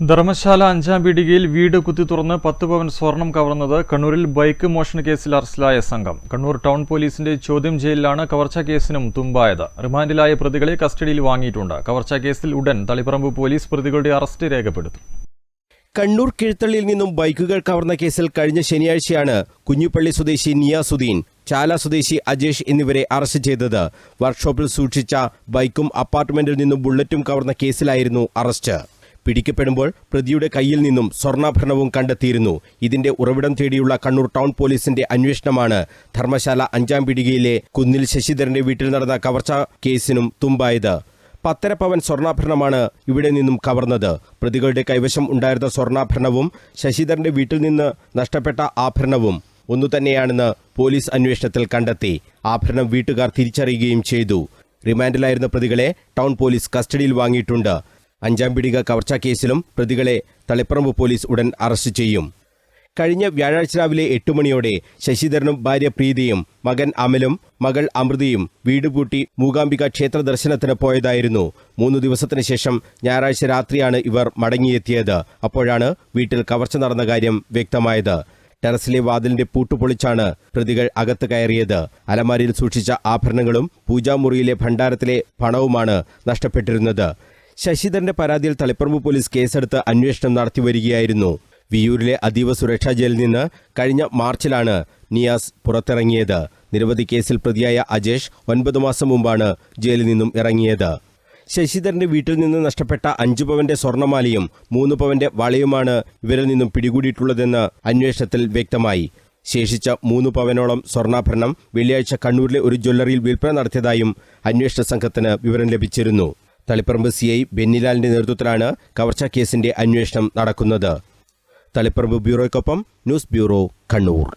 ധർമ്മശാല അഞ്ചാം പീടികയിൽ വീട് കുത്തിത്തുറന്ന് 10 പവൻ സ്വർണം കവർന്നത് കണ്ണൂരിൽ ബൈക്ക് മോഷണ കേസിൽ അറസ്റ്റിലായ സംഘം. കണ്ണൂർ ടൗൺ പോലീസിന്റെ ചോദ്യം ചെയ്യലിലാണ് കവർച്ചാ കേസിനും തുമ്പായത്. റിമാൻഡിലായ പ്രതികളെ കസ്റ്റഡിയിൽ വാങ്ങിയിട്ടുണ്ട്. കവർച്ചാ കേസിൽ ഉടൻ തളിപ്പറമ്പ് പോലീസ് പ്രതികളുടെ അറസ്റ്റ് രേഖപ്പെടുത്തും. കണ്ണൂർ കിഴത്തള്ളിയിൽ നിന്നും ബൈക്കുകൾ കവർന്ന കേസിൽ കഴിഞ്ഞ ശനിയാഴ്ചയാണ് കുഞ്ഞുപള്ളി സ്വദേശി നിയാസുദ്ദീൻ, ചാല സ്വദേശി അജേഷ് എന്നിവരെ അറസ്റ്റ് ചെയ്തത്. വർക്ക്ഷോപ്പിൽ സൂക്ഷിച്ച ബൈക്കും അപ്പാർട്ട്മെന്റിൽ നിന്നും ബുള്ളറ്റും കവർന്ന കേസിലായിരുന്നു അറസ്റ്റ്. പിടിക്കപ്പെടുമ്പോൾ പ്രതിയുടെ കയ്യിൽ നിന്നും സ്വർണ്ണാഭരണവും കണ്ടെത്തിയിരുന്നു. ഇതിന്റെ ഉറവിടം തേടിയുള്ള കണ്ണൂർ ടൗൺ പോലീസിന്റെ അന്വേഷണമാണ് ധർമ്മശാല അഞ്ചാം പീടികയിലെ കുന്നിൽ ശശിധരന്റെ വീട്ടിൽ നടന്ന കവർച്ചാ കേസിനും തുമ്പായത്. 10.5 പവൻ സ്വർണ്ണാഭരണമാണ് ഇവിടെ നിന്നും കവർന്നത്. പ്രതികളുടെ കൈവശം ഉണ്ടായിരുന്ന സ്വർണ്ണാഭരണവും ശശിധരന്റെ വീട്ടിൽ നിന്ന് നഷ്ടപ്പെട്ട ആഭരണവും ഒന്നുതന്നെയാണെന്ന് പോലീസ് അന്വേഷണത്തിൽ കണ്ടെത്തി. ആഭരണം വീട്ടുകാർ തിരിച്ചറിയുകയും ചെയ്തു. റിമാൻഡിലായിരുന്ന പ്രതികളെ ടൗൺ പോലീസ് കസ്റ്റഡിയിൽ വാങ്ങിയിട്ടുണ്ട്. അഞ്ചാം പീടിക കവർച്ചാ കേസിലും പ്രതികളെ തളിപ്പറമ്പ് പോലീസ് ഉടൻ അറസ്റ്റ് ചെയ്യും. കഴിഞ്ഞ വ്യാഴാഴ്ച രാവിലെ 8 മണിയോടെ ശശിധരനും ഭാര്യ പ്രീതിയും മകൻ അമലും മകൾ അമൃതയും വീട് പൂട്ടി മൂകാംബിക ക്ഷേത്ര ദർശനത്തിന് പോയതായിരുന്നു. 3 ദിവസത്തിന് ശേഷം ഞായറാഴ്ച രാത്രിയാണ് ഇവർ മടങ്ങിയെത്തിയത്. അപ്പോഴാണ് വീട്ടിൽ കവർച്ച നടന്ന കാര്യം വ്യക്തമായത്. ടെറസിലെ വാതിലിന്റെ പൂട്ടുപൊളിച്ചാണ് പ്രതികൾ അകത്ത് കയറിയത്. അലമാരിയിൽ സൂക്ഷിച്ച ആഭരണങ്ങളും പൂജാമുറിയിലെ ഭണ്ഡാരത്തിലെ പണവുമാണ് നഷ്ടപ്പെട്ടിരുന്നത്. ശശിധരന്റെ പരാതിയിൽ തളിപ്പറമ്പ് പോലീസ് കേസെടുത്ത് അന്വേഷണം നടത്തിവരികയായിരുന്നു. വിയൂരിലെ അതീവ സുരക്ഷാ ജയിലിൽ നിന്ന് കഴിഞ്ഞ മാർച്ചിലാണ് നിയാസ് പുറത്തിറങ്ങിയത്. നിരവധി കേസിൽ പ്രതിയായ അജേഷ് 9 മാസം മുമ്പാണ് ജയിലിൽ നിന്നും ഇറങ്ങിയത്. ശശിധരന്റെ വീട്ടിൽ നിന്ന് നഷ്ടപ്പെട്ട 5 പവന്റെ സ്വർണ്ണമാലയും 3 പവന്റെ വളയുമാണ് ഇവരിൽ നിന്നും പിടികൂടിയിട്ടുള്ളതെന്ന് അന്വേഷണത്തിൽ വ്യക്തമായി. ശേഷിച്ച 3 പവനോളം സ്വർണ്ണാഭരണം വെള്ളിയാഴ്ച കണ്ണൂരിലെ ഒരു ജ്വല്ലറിയിൽ വിൽപ്പന നടത്തിയതായും അന്വേഷണ സംഘത്തിന് വിവരം ലഭിച്ചിരുന്നു. തളിപ്പറമ്പ് CI ബെന്നിലാലിന്റെ നേതൃത്വത്തിലാണ് കവർച്ചാ കേസിന്റെ അന്വേഷണം നടക്കുന്നത്. തളിപ്പറമ്പ് ബ്യൂറോയ്ക്കൊപ്പം ന്യൂസ് ബ്യൂറോ, കണ്ണൂർ.